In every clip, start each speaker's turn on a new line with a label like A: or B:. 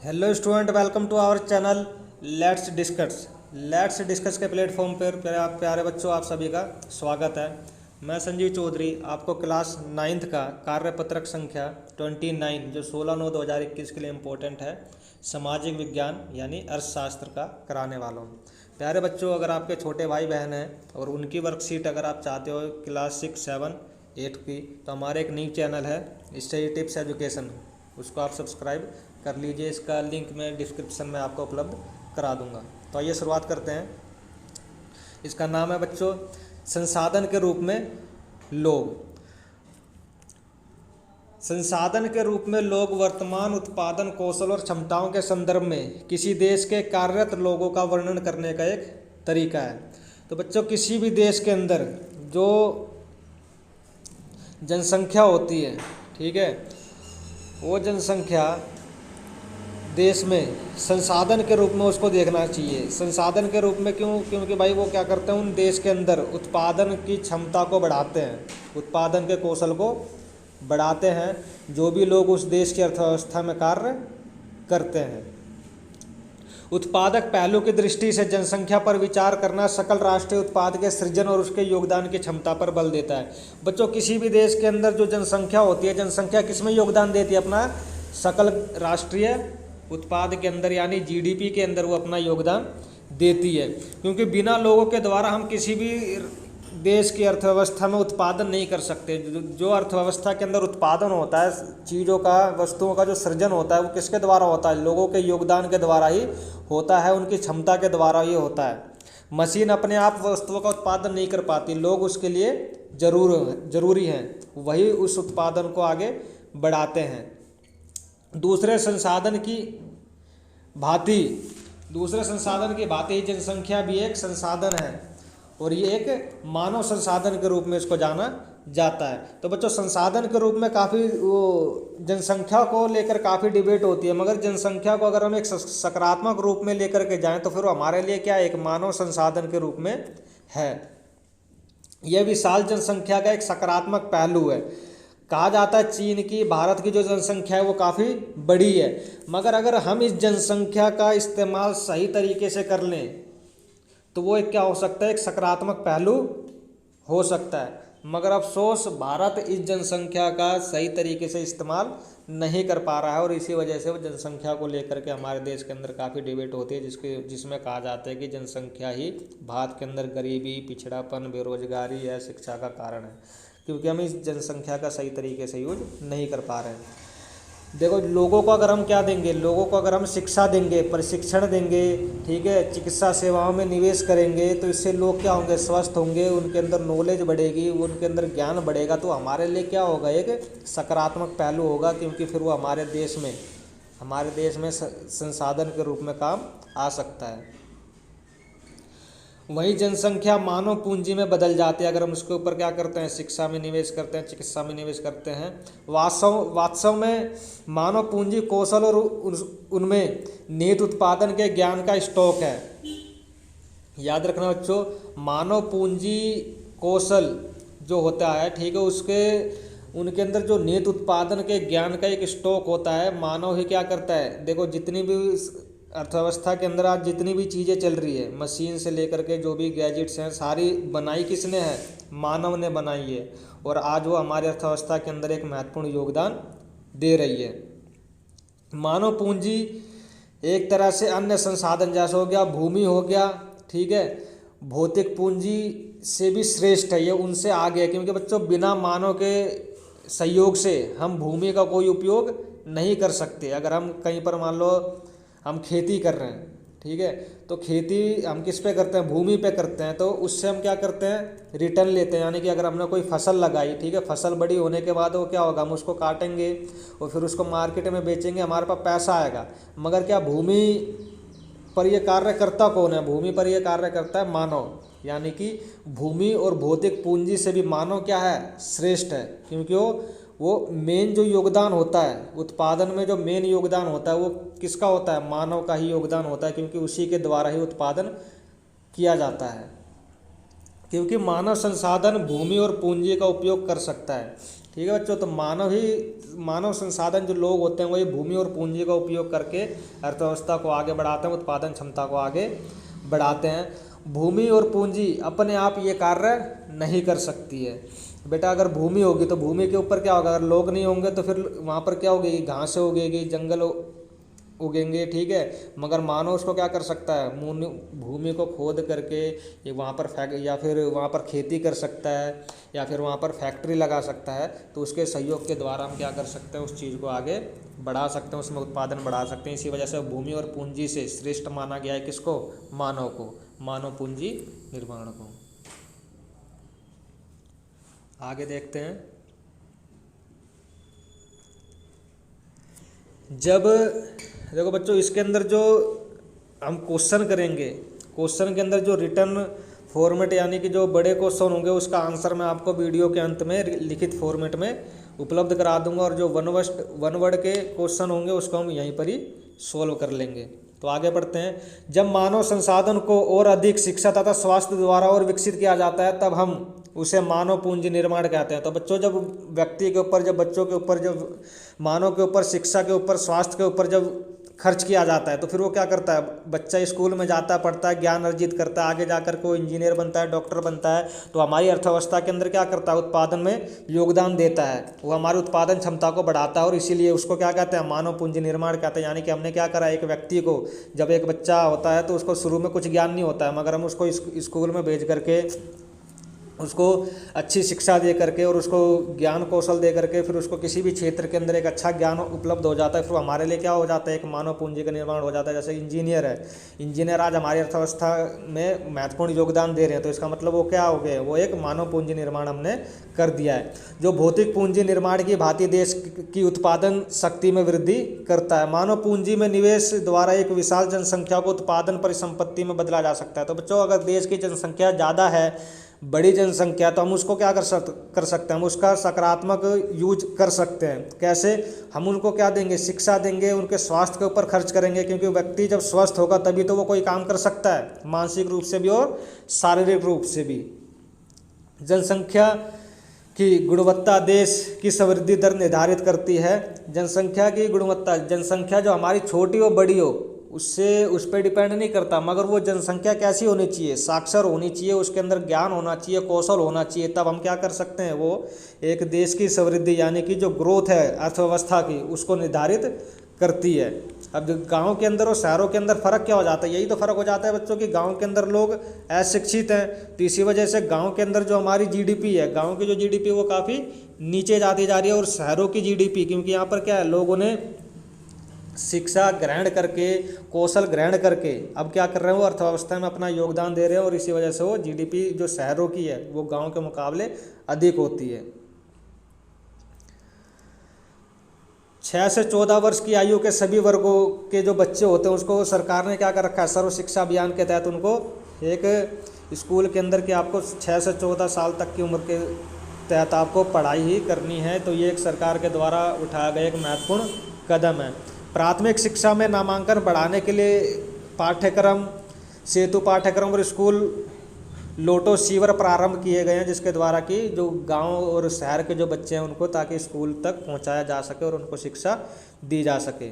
A: Hello student, welcome to our channel let's discuss के platform पर प्यारे बच्चों आप सभी का स्वागत है। मैं संजीव चौधरी आपको क्लास 9th का कार्यपत्रक संख्या 29 जो 16/9/2021 के लिए इम्पोर्टेंट है, सामाजिक विज्ञान यानी अर्थशास्त्र का कराने वाला हूँ। प्यारे बच्चों, अगर आपके छोटे भाई बहन हैं और उनकी वर्कशीट अगर आप चाहते हो क्लास 6, 7, 8 की, तो हमारे एक न्यू चैनल है स्टडी टिप्स एजुकेशन, उसको आप सब्सक्राइब कर लीजिए। इसका लिंक मैं डिस्क्रिप्शन में आपको उपलब्ध करा दूंगा। तो आइए शुरुआत करते हैं। इसका नाम है बच्चों संसाधन के रूप में लोग। संसाधन के रूप में लोग वर्तमान उत्पादन कौशल और क्षमताओं के संदर्भ में किसी देश के कार्यरत लोगों का वर्णन करने का एक तरीका है। तो बच्चों, किसी भी देश के अंदर जो जनसंख्या होती है, ठीक है, वो जनसंख्या देश में संसाधन के रूप में उसको देखना चाहिए। संसाधन के रूप में क्यों? क्योंकि भाई वो क्या करते हैं, उन देश के अंदर उत्पादन की क्षमता को बढ़ाते हैं, उत्पादन के कौशल को बढ़ाते हैं जो भी लोग उस देश की अर्थव्यवस्था में कार्य करते हैं। उत्पादक पहलू की दृष्टि से जनसंख्या पर विचार करना सकल राष्ट्रीय उत्पाद के सृजन और उसके योगदान की क्षमता पर बल देता है। बच्चों, किसी भी देश के अंदर जो जनसंख्या होती है, जनसंख्या किस में योगदान देती है? अपना सकल राष्ट्रीय उत्पाद के अंदर यानी जीडीपी के अंदर वो अपना योगदान देती है। क्योंकि बिना लोगों के द्वारा हम किसी भी देश की अर्थव्यवस्था में उत्पादन नहीं कर सकते। जो अर्थव्यवस्था के अंदर उत्पादन होता है, चीज़ों का, वस्तुओं का जो सृजन होता है, वो किसके द्वारा होता है? लोगों के योगदान के द्वारा ही होता है, उनकी क्षमता के द्वारा ही होता है। मशीन अपने आप वस्तुओं का उत्पादन नहीं कर पाती, लोग उसके लिए जरूरी हैं, वही उस उत्पादन को आगे बढ़ाते हैं। दूसरे संसाधन की भांति ही जनसंख्या भी एक संसाधन है और ये एक मानव संसाधन के रूप में इसको जाना जाता है। तो बच्चों, संसाधन के रूप में काफ़ी वो जनसंख्या को लेकर काफ़ी डिबेट होती है, मगर जनसंख्या को अगर हम एक सकारात्मक रूप में लेकर के जाएं तो फिर वो हमारे लिए क्या, एक मानव संसाधन के रूप में है। यह विशाल जनसंख्या का एक सकारात्मक पहलू है। कहा जाता है चीन की, भारत की जो जनसंख्या है वो काफ़ी बड़ी है, मगर अगर हम इस जनसंख्या का इस्तेमाल सही तरीके से कर लें तो वो एक क्या हो सकता है, एक सकारात्मक पहलू हो सकता है। मगर अफसोस भारत इस जनसंख्या का सही तरीके से इस्तेमाल नहीं कर पा रहा है और इसी वजह से वो जनसंख्या को लेकर के हमारे देश के अंदर काफ़ी डिबेट होती है, जिसमें कहा जाता है कि जनसंख्या ही भारत के अंदर गरीबी, पिछड़ापन, बेरोजगारी या शिक्षा का कारण है, क्योंकि हम इस जनसंख्या का सही तरीके से यूज नहीं कर पा रहे हैं। देखो, लोगों को अगर हम क्या देंगे, लोगों को अगर हम शिक्षा देंगे, प्रशिक्षण देंगे, ठीक है, चिकित्सा सेवाओं में निवेश करेंगे, तो इससे लोग क्या होंगे, स्वस्थ होंगे, उनके अंदर नॉलेज बढ़ेगी, उनके अंदर ज्ञान बढ़ेगा, तो हमारे लिए क्या होगा, एक सकारात्मक पहलू होगा, क्योंकि फिर वो हमारे देश में संसाधन के रूप में काम आ सकता है। वही जनसंख्या मानव पूंजी में बदल जाती है अगर हम उसके ऊपर क्या करते हैं, शिक्षा में निवेश करते हैं, चिकित्सा में निवेश करते हैं। वास्तव में मानव पूंजी कौशल और उनमें निहित उत्पादन के ज्ञान का स्टॉक है। याद रखना बच्चों, मानव पूंजी कौशल जो होता है, ठीक है, उनके अंदर जो निहित उत्पादन के ज्ञान का एक स्टॉक होता है। मानव ही क्या करता है, देखो, जितनी भी अर्थव्यवस्था के अंदर आज जितनी भी चीज़ें चल रही है, मशीन से लेकर के जो भी गैजेट्स हैं, सारी बनाई किसने है? मानव ने बनाई है, और आज वो हमारी अर्थव्यवस्था के अंदर एक महत्वपूर्ण योगदान दे रही है। मानव पूंजी एक तरह से अन्य संसाधन जैसे हो गया, भूमि हो गया, ठीक है, भौतिक पूंजी से भी श्रेष्ठ है, ये उनसे आगे है, क्योंकि बच्चों बिना मानव के सहयोग से हम भूमि का कोई उपयोग नहीं कर सकते। अगर हम कहीं पर मान लो हम खेती कर रहे हैं, ठीक है, तो खेती हम किस पे करते हैं? भूमि पे करते हैं। तो उससे हम क्या करते हैं? रिटर्न लेते हैं, यानी कि अगर हमने कोई फसल लगाई, ठीक है, फसल बड़ी होने के बाद वो क्या होगा, हम उसको काटेंगे और फिर उसको मार्केट में बेचेंगे, हमारे पास पैसा आएगा। मगर क्या भूमि पर ये कार्य करता कौन है? भूमि पर यह कार्य करता है मानव, यानी कि भूमि और भौतिक पूंजी से भी मानव क्या है? श्रेष्ठ है, क्योंकि वो मेन जो योगदान होता है उत्पादन में, जो मेन योगदान होता है वो किसका होता है? मानव का ही योगदान होता है, क्योंकि उसी के द्वारा ही उत्पादन किया जाता है। क्योंकि मानव संसाधन भूमि और पूंजी का उपयोग कर सकता है। ठीक है बच्चों। तो मानव संसाधन जो लोग होते हैं वही भूमि और पूंजी का उपयोग करके अर्थव्यवस्था को आगे बढ़ाते हैं, उत्पादन क्षमता को आगे बढ़ाते हैं। भूमि और पूंजी अपने आप ये कार्य नहीं कर सकती है बेटा। अगर भूमि होगी तो भूमि के ऊपर क्या होगा, अगर लोग नहीं होंगे तो फिर वहाँ पर क्या होगी, घासें उगेगी, जंगल उगेंगे, ठीक है। मगर मानव उसको क्या कर सकता है, भूमि को खोद करके ये वहाँ पर या फिर वहाँ पर खेती कर सकता है, या फिर वहाँ पर फैक्ट्री लगा सकता है। तो उसके सहयोग के द्वारा हम क्या कर सकते हैं, उस चीज़ को आगे बढ़ा सकते हैं, उसमें उत्पादन बढ़ा सकते हैं। इसी वजह से भूमि और पूंजी से श्रेष्ठ माना गया है किसको, मानव को, मानव पूंजी निर्माण को। आगे देखते हैं। जब देखो बच्चों, इसके अंदर जो हम क्वेश्चन करेंगे, क्वेश्चन के अंदर जो रिटर्न फॉर्मेट यानी कि जो बड़े क्वेश्चन होंगे उसका आंसर मैं आपको वीडियो के अंत में लिखित फॉर्मेट में उपलब्ध करा दूंगा, और जो वन वर्ड के क्वेश्चन होंगे उसको हम यहीं पर ही सोल्व कर लेंगे। तो आगे बढ़ते हैं। जब मानव संसाधन को और अधिक शिक्षा तथा स्वास्थ्य द्वारा और विकसित किया जाता है तब हम उसे मानव पूंजी निर्माण कहते हैं। तो बच्चों, जब व्यक्ति के ऊपर, जब बच्चों के ऊपर, जब मानव के ऊपर, शिक्षा के ऊपर, स्वास्थ्य के ऊपर जब खर्च किया जाता है तो फिर वो क्या करता है, बच्चा स्कूल में जाता है, पढ़ता है, ज्ञान अर्जित करता है, आगे जाकर के वो इंजीनियर बनता है, डॉक्टर बनता है। तो हमारी अर्थव्यवस्था के अंदर क्या करता है, उत्पादन में योगदान देता है, वो हमारी उत्पादन क्षमता को बढ़ाता है, और इसीलिए उसको क्या कहते हैं, मानव पूंजी निर्माण कहते हैं। यानी कि हमने क्या करा, एक व्यक्ति को, जब एक बच्चा होता है तो उसको शुरू में कुछ ज्ञान नहीं होता है, मगर हम उसको स्कूल में भेज करके उसको अच्छी शिक्षा दे करके और उसको ज्ञान कौशल दे करके फिर उसको किसी भी क्षेत्र के अंदर एक अच्छा ज्ञान उपलब्ध हो जाता है। फिर हमारे लिए क्या हो जाता है, एक मानव पूंजी का निर्माण हो जाता है। जैसे इंजीनियर है, इंजीनियर आज हमारी अर्थव्यवस्था में महत्वपूर्ण योगदान दे रहे हैं, तो इसका मतलब वो क्या हो गए, वो एक मानव पूंजी निर्माण हमने कर दिया है, जो भौतिक पूंजी निर्माण की भांति देश की उत्पादन शक्ति में वृद्धि करता है। मानव पूंजी में निवेश द्वारा एक विशाल जनसंख्या को उत्पादन परिसंपत्ति में बदला जा सकता है। तो बच्चों, अगर देश की जनसंख्या ज़्यादा है, बड़ी जनसंख्या, तो हम उसको क्या कर सकते हैं, हम उसका सकारात्मक यूज कर सकते हैं। कैसे, हम उनको क्या देंगे, शिक्षा देंगे, उनके स्वास्थ्य के ऊपर खर्च करेंगे, क्योंकि व्यक्ति जब स्वस्थ होगा तभी तो वो कोई काम कर सकता है, मानसिक रूप से भी और शारीरिक रूप से भी। जनसंख्या की गुणवत्ता देश की समृद्धि दर निर्धारित करती है। जनसंख्या की गुणवत्ता, जनसंख्या जो हमारी छोटी हो बड़ी हो उससे, उस पर डिपेंड नहीं करता, मगर वो जनसंख्या कैसी होनी चाहिए, साक्षर होनी चाहिए, उसके अंदर ज्ञान होना चाहिए, कौशल होना चाहिए, तब हम क्या कर सकते हैं, वो एक देश की समृद्धि यानी कि जो ग्रोथ है अर्थव्यवस्था की उसको निर्धारित करती है। अब गांव के अंदर और शहरों के अंदर फ़र्क क्या हो जाता है, यही तो फ़र्क हो जाता है बच्चों कि गांव के अंदर लोग अशिक्षित हैं, तो इसी वजह से गांव के अंदर जो हमारी जीडीपी है, गांव की जो जीडीपी वो काफ़ी नीचे जाती जा रही है, और शहरों की जीडीपी, क्योंकि यहाँ पर क्या है, लोगों ने शिक्षा ग्रहण करके, कौशल ग्रहण करके अब क्या कर रहे हैं, वो अर्थव्यवस्था में अपना योगदान दे रहे हैं, और इसी वजह से वो जीडीपी जो शहरों की है वो गांव के मुकाबले अधिक होती है। 6 से 14 वर्ष की आयु के सभी वर्गों के जो बच्चे होते हैं उसको सरकार ने क्या कर रखा है, सर्व शिक्षा अभियान के तहत उनको एक स्कूल के अंदर कि आपको 6 से 14 साल तक की उम्र के तहत आपको पढ़ाई ही करनी है। तो ये एक सरकार के द्वारा उठाया गया एक महत्वपूर्ण कदम है। प्राथमिक शिक्षा में नामांकन बढ़ाने के लिए पाठ्यक्रम, सेतु पाठ्यक्रम और स्कूल लोटो सीवर प्रारंभ किए गए हैं, जिसके द्वारा कि जो गांव और शहर के जो बच्चे हैं उनको ताकि स्कूल तक पहुंचाया जा सके और उनको शिक्षा दी जा सके।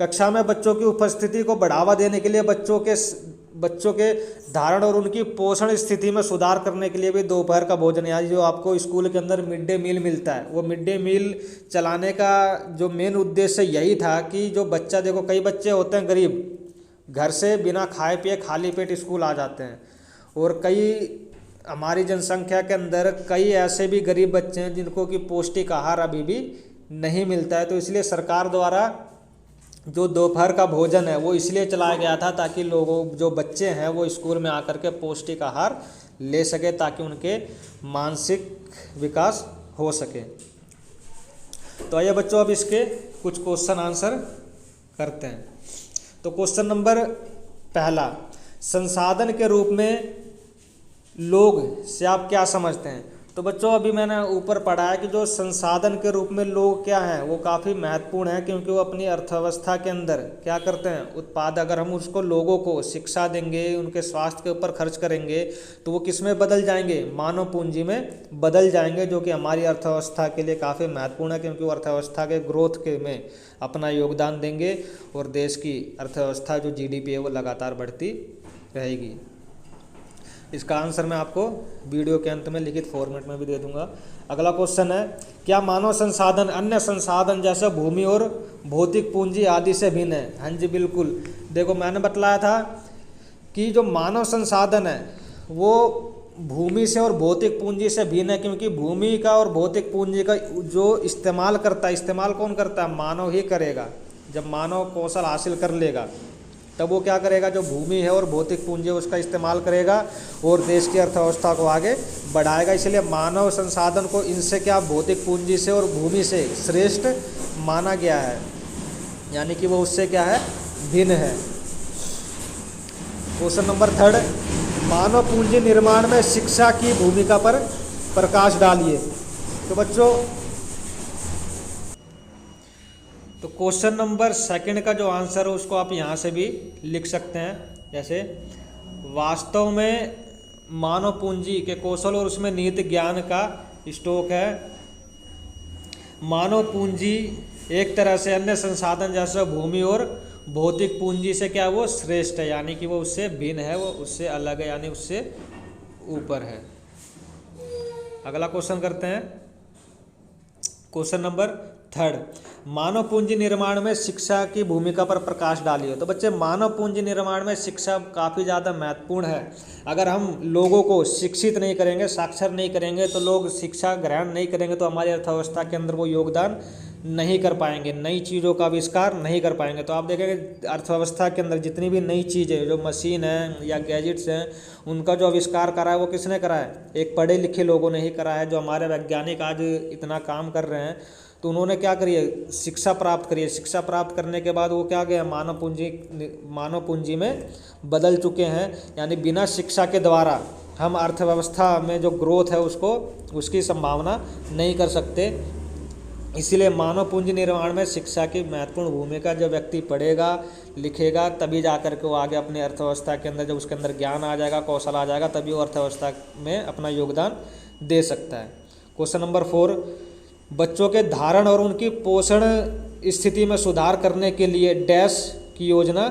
A: कक्षा में बच्चों की उपस्थिति को बढ़ावा देने के लिए बच्चों के धारण और उनकी पोषण स्थिति में सुधार करने के लिए भी दोपहर का भोजन, यानी जो आपको स्कूल के अंदर मिड डे मील मिलता है, वो मिड डे मील चलाने का जो मेन उद्देश्य यही था कि जो बच्चा, देखो कई बच्चे होते हैं गरीब, घर से बिना खाए पिए खाली पेट स्कूल आ जाते हैं, और कई हमारी जनसंख्या के अंदर कई ऐसे भी गरीब बच्चे हैं जिनको कि पौष्टिक आहार अभी भी नहीं मिलता है। तो इसलिए सरकार द्वारा जो दोपहर का भोजन है वो इसलिए चलाया गया था ताकि लोगों, जो बच्चे हैं वो स्कूल में आकर के पौष्टिक आहार ले सके, ताकि उनके मानसिक विकास हो सके। तो आइए बच्चों, अब इसके कुछ क्वेश्चन आंसर करते हैं। तो क्वेश्चन नंबर पहला, संसाधन के रूप में लोग से आप क्या समझते हैं? तो बच्चों अभी मैंने ऊपर पढ़ा है कि जो संसाधन के रूप में लोग क्या हैं वो काफ़ी महत्वपूर्ण है, क्योंकि वो अपनी अर्थव्यवस्था के अंदर क्या करते हैं, उत्पाद। अगर हम उसको लोगों को शिक्षा देंगे, उनके स्वास्थ्य के ऊपर खर्च करेंगे, तो वो किस में बदल जाएंगे, मानव पूंजी में बदल जाएंगे, जो कि हमारी अर्थव्यवस्था के लिए काफ़ी महत्वपूर्ण है, क्योंकि वो अर्थव्यवस्था के ग्रोथ के में अपना योगदान देंगे और देश की अर्थव्यवस्था जो GDP है वो लगातार बढ़ती रहेगी। इसका आंसर मैं आपको वीडियो के अंत में लिखित फॉर्मेट में भी दे दूंगा। अगला क्वेश्चन है, क्या मानव संसाधन अन्य संसाधन जैसे भूमि और भौतिक पूंजी आदि से भिन्न है? हाँ जी बिल्कुल। देखो मैंने बतलाया था कि जो मानव संसाधन है वो भूमि से और भौतिक पूंजी से भिन्न है, क्योंकि भूमि का और भौतिक पूंजी का जो इस्तेमाल करता है, इस्तेमाल कौन करता है, मानव ही करेगा। जब मानव कौशल हासिल कर लेगा तब वो क्या करेगा, जो भूमि है और भौतिक पूंजी है उसका इस्तेमाल करेगा और देश की अर्थव्यवस्था को आगे बढ़ाएगा। इसलिए मानव संसाधन को इनसे क्या, भौतिक पूंजी से और भूमि से श्रेष्ठ माना गया है, यानी कि वो उससे क्या है, भिन्न है। क्वेश्चन नंबर 3, मानव पूंजी निर्माण में शिक्षा की भूमिका पर प्रकाश डालिए। तो बच्चों तो क्वेश्चन नंबर 2 का जो आंसर है उसको आप यहाँ से भी लिख सकते हैं, जैसे वास्तव में मानव पूंजी के कौशल और उसमें निहित ज्ञान का स्टॉक है। मानव पूंजी एक तरह से अन्य संसाधन जैसे भूमि और भौतिक पूंजी से क्या, वो श्रेष्ठ है, यानी कि वो उससे भिन्न है, वो उससे अलग है, यानी उससे ऊपर है। अगला क्वेश्चन करते हैं, क्वेश्चन नंबर 3, मानव पूंजी निर्माण में शिक्षा की भूमिका पर प्रकाश डालिए। तो बच्चे मानव पूंजी निर्माण में शिक्षा काफ़ी ज़्यादा महत्वपूर्ण है। अगर हम लोगों को शिक्षित नहीं करेंगे, साक्षर नहीं करेंगे, तो लोग शिक्षा ग्रहण नहीं करेंगे, तो हमारी अर्थव्यवस्था के अंदर वो योगदान नहीं कर पाएंगे, नई चीज़ों का आविष्कार नहीं कर पाएंगे। तो आप देखेंगे अर्थव्यवस्था के अंदर जितनी भी नई चीज़ें, जो मशीन है या गैजेट्स हैं, उनका जो आविष्कार करा है वो किसने करा है, एक पढ़े लिखे लोगों ने ही करा है। जो हमारे वैज्ञानिक आज इतना काम कर रहे हैं तो उन्होंने क्या करी है, शिक्षा प्राप्त करी है। शिक्षा प्राप्त करने के बाद वो क्या गया, मानव पूंजी में बदल चुके हैं, यानी बिना शिक्षा के द्वारा हम अर्थव्यवस्था में जो ग्रोथ है उसकी संभावना नहीं कर सकते। इसीलिए मानव पूंजी निर्माण में शिक्षा की महत्वपूर्ण भूमिका, जब व्यक्ति पढ़ेगा लिखेगा तभी जा कर के वो आगे अपनी अर्थव्यवस्था के अंदर, जब उसके अंदर ज्ञान आ जाएगा, कौशल आ जाएगा, तभी वो अर्थव्यवस्था में अपना योगदान दे सकता है। क्वेश्चन नंबर 4, बच्चों के धारण और उनकी पोषण स्थिति में सुधार करने के लिए डैश की योजना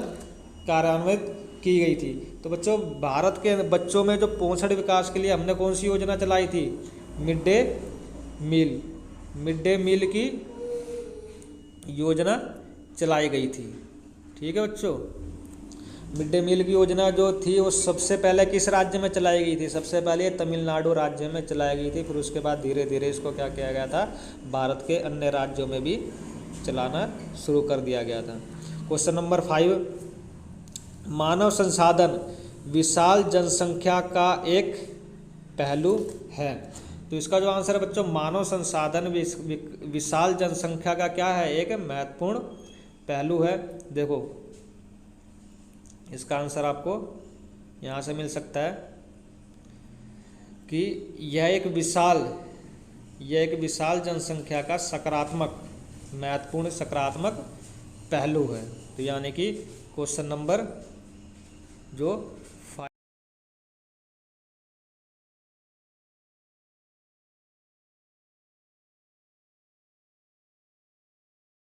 A: कार्यान्वित की गई थी। तो बच्चों भारत के बच्चों में जो पोषण विकास के लिए हमने कौन सी योजना चलाई थी, मिड डे मील की योजना चलाई गई थी। ठीक है बच्चों, मिड डे मील की योजना जो थी वो सबसे पहले किस राज्य में चलाई गई थी, सबसे पहले तमिलनाडु राज्य में चलाई गई थी। फिर उसके बाद धीरे धीरे इसको क्या किया गया था, भारत के अन्य राज्यों में भी चलाना शुरू कर दिया गया था। क्वेश्चन नंबर 5, मानव संसाधन विशाल जनसंख्या का एक पहलू है। तो इसका जो आंसर है बच्चों, मानव संसाधन विशाल जनसंख्या का क्या है, एक महत्वपूर्ण पहलू है। देखो इसका आंसर आपको यहाँ से मिल सकता है कि यह एक विशाल जनसंख्या का सकारात्मक, महत्वपूर्ण सकारात्मक पहलू है। तो यानी कि क्वेश्चन नंबर जो